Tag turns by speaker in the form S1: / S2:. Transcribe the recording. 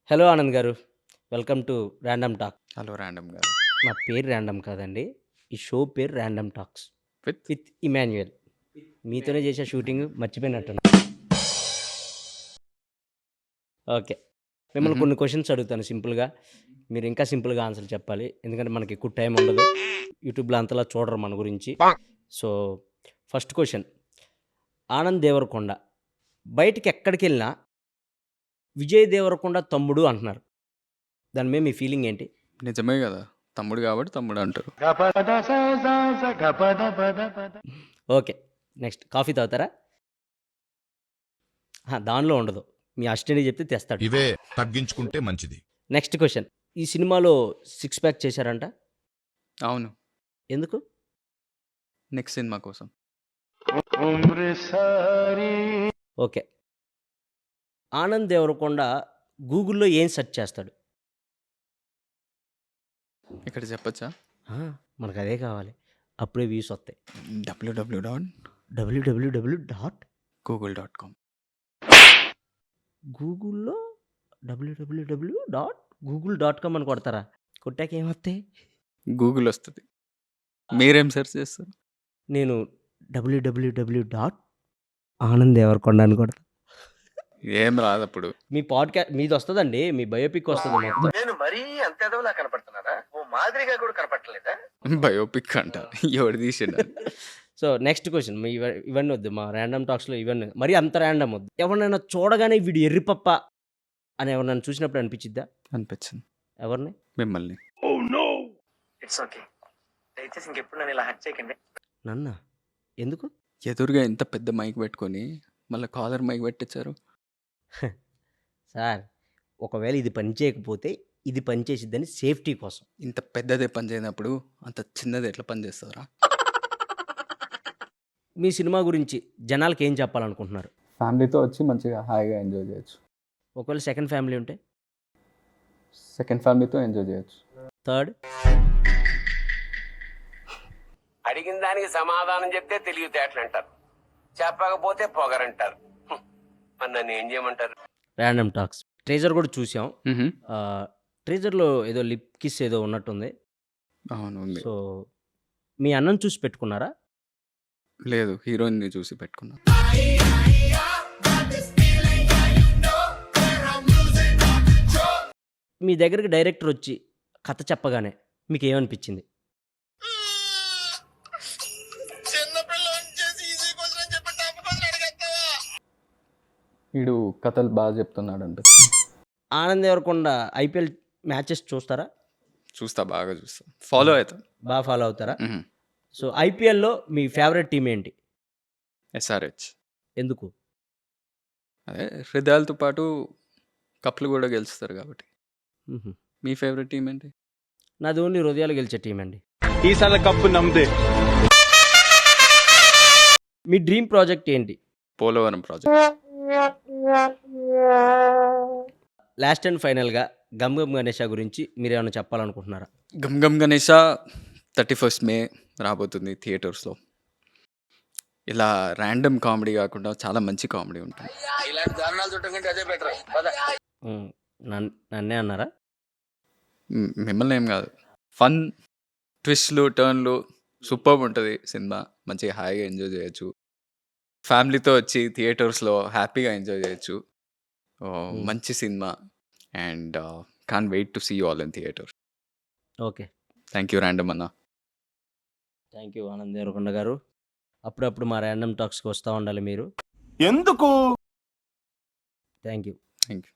S1: Hello Anand గారు. Welcome to random talk.
S2: Hello random గారు.
S1: నా పేరు ర్యాండమ్ కాదండి. ఈ షో పేరు random talks
S2: with
S1: with Emmanuel. మీతోనే చేసే షూటింగ్ మర్చిపోయినట్టున్నా. ఓకే. మిమ్మల్ని కొన్ని క్వెషన్స్ అడుగుతాను సింపుల్‌గా. మీరు ఇంకా సింపుల్‌గా ఆన్సర్ చెప్పాలి. ఎందుకంటే మనకి ఎక్కువ టైం ఉండదు. యూట్యూబ్‌లో అంతలా చూడరు మన గురించి. So, first question. Anand Deverakonda బయటికి ఎక్కడికెళ్ళినా విజయ్ దేవరకొండ తమ్ముడు అంటున్నారు. దాని మీద మీ ఫీలింగ్ ఏంటి?
S2: నిజమే కదా, తమ్ముడు కాబట్టి తమ్ముడు అంటారు.
S1: ఓకే. నెక్స్ట్ కాఫీ తాగుతారా? దానిలో ఉండదు. మీ అసిస్టెంట్‌కి చెప్తే తెస్తాడు.
S3: ఇవే తగ్గించుకుంటే మంచిది.
S1: Next question. ఈ సినిమాలో సిక్స్ ప్యాక్ చేశారంట.
S2: అవును,
S1: ఎందుకు?
S2: నెక్స్ట్ సినిమా కోసం.
S1: ఓకే. ఆనంద్ దేవరకొండ గూగుల్‌లో ఏం సెర్చ్ చేస్తాడు?
S2: ఇక్కడ చెప్పచ్చా?
S1: మనకు అదే కావాలి. అప్పుడే వ్యూస్ వస్తాయి.
S2: www.google.com.
S1: www.google.com. గూగుల్‌లో www.google.com అని కొడతారా? కొట్టాక ఏమొస్తాయి?
S2: గూగుల్ వస్తుంది. మీరేం సెర్చ్ చేస్తారు?
S1: నేను www.ఆనంద్ దేవరకొండ అని కొడతా.
S2: ఏం రాదు అప్పుడు.
S1: మీ మీది వస్తదండి. మీ బయోపిక్ వస్తది మొత్తం.
S4: నేను మరీ అంత ఎదవలా కనపడుతున్నారా? ఓ మాదిరిగా కూడా కనపడలేదా?
S2: బయోపిక్ అంట, ఎవడు తీసిండు అది?
S1: So, next question. ఇవన్నీ వద్దు. మా ర్యాండమ్ టాక్స్‌లో ఇవన్నీ మరీ అంత ర్యాండమ్ వద్దు. ఎవరినైనా చూడగానే వీడు ఎర్రిపప్ప అని ఎవరినైనా చూసినప్పుడు అనిపించిద్దా?
S2: అనిపించింది.
S1: ఎవరిని?
S2: మిమ్మల్ని.
S4: It's okay. దయచేసి ఇంకెప్పుడు నన్ను ఇలా హర్ట్ చేయకండి.
S1: నన్నా? ఎందుకు?
S2: ఎదురుగా ఇంత పెద్ద మైక్ పెట్టుకొని మళ్ళీ కాలర్ మైక్ పెట్టించారు.
S1: సార్, ఒకవేళ ఇది పని చేయకపోతే ఇది పని చేసిద్దని సేఫ్టీ కోసం.
S2: ఇంత పెద్దదే పని చేయనప్పుడు అంత చిన్నది ఎట్లా పని చేస్తారా?
S1: మీ సినిమా గురించి జనాలకి ఏం చెప్పాలనుకుంటున్నారు?
S2: ఫ్యామిలీతో వచ్చి మంచిగా హాయిగా ఎంజాయ్ చేయొచ్చు.
S1: ఒకవేళ సెకండ్ ఫ్యామిలీ ఉంటే?
S2: సెకండ్ ఫ్యామిలీతో ఎంజాయ్ చేయొచ్చు.
S1: థర్డ్?
S5: అడిగిన దానికి సమాధానం చెప్తే తెలివితేటలు అంటారు, చెప్పకపోతే పొగరంటారు. మరి నన్ను ఏం చేయమంటారు?
S1: ర్యాండమ్ టాక్స్ ట్రేజర్ కూడా చూసాం. ట్రేజర్లో ఏదో లిప్ కిస్ ఏదో ఉన్నట్టుంది.
S2: అవును, ఉంది.
S1: సో, మీ అన్నను చూసి పెట్టుకున్నారా?
S2: లేదు, హీరోయిన్ని చూసి పెట్టుకున్నా.
S1: మీ దగ్గరికి డైరెక్టర్ వచ్చి కథ చెప్పగానే మీకు ఏమనిపించింది?
S2: వీడు కథలు బాగా చెప్తున్నాడు అంటే.
S1: ఆనంద్ దేవరకొండ ఐపీఎల్ మ్యాచెస్ చూస్తారా?
S2: చూస్తా, బాగా చూస్తా, ఫాలో అవుతా.
S1: బాగా ఫాలో అవుతారా? సో, ఐపీఎల్‌లో మీ ఫేవరెట్ టీం ఏంటి?
S2: ఎస్ఆర్హెచ్.
S1: ఎందుకు?
S2: అదే హృదయాలతో పాటు కప్లు కూడా గెలుస్తారు కాబట్టి.
S1: హుహు.
S2: మీ ఫేవరెట్ టీం ఏంటి?
S1: నాది ఓన్లీ హృదయాలు గెలిచే టీం అండి.
S6: ఈసారి కప్పు నమ్మదే.
S1: మీ డ్రీమ్ ప్రాజెక్ట్ ఏంటి?
S2: పోలవరం ప్రాజెక్ట్.
S1: లాస్ట్ అండ్ ఫైనల్‌గా 'గమ్ గమ్ గణేష' గురించి మీరేమైనా చెప్పాలనుకుంటున్నారా?
S2: గమ్ గమ్ గణేష 31st May రాబోతుంది థియేటర్స్లో. ఇలా ర్యాండమ్ కామెడీ కాకుండా చాలా మంచి కామెడీ ఉంటుంది.
S5: ఇలాంటి దారుణాలు చుట్టం కంటే అదే బెటర్.
S1: నన్నే అన్నారా?
S2: మిమ్మల్ని ఏం కాదు. ఫన్, ట్విస్ట్లు, టర్న్లు సూపర్బ్ ఉంటుంది సినిమా. మంచిగా హాయిగా ఎంజాయ్ చేయొచ్చు. ఫ్యామిలీతో వచ్చి థియేటర్స్లో హ్యాపీగా ఎంజాయ్ చేయొచ్చు. మంచి సినిమా. And can't wait to see you all in theatre.
S1: Okay.
S2: Thank you random అన్న.
S1: థ్యాంక్ యూ ఆనంద్ దేవరకొండ గారు. అప్పుడప్పుడు మా ర్యాండమ్ టాక్స్‌కి వస్తా ఉండాలి మీరు.
S6: ఎందుకు?
S1: Thank you.
S2: Thank you.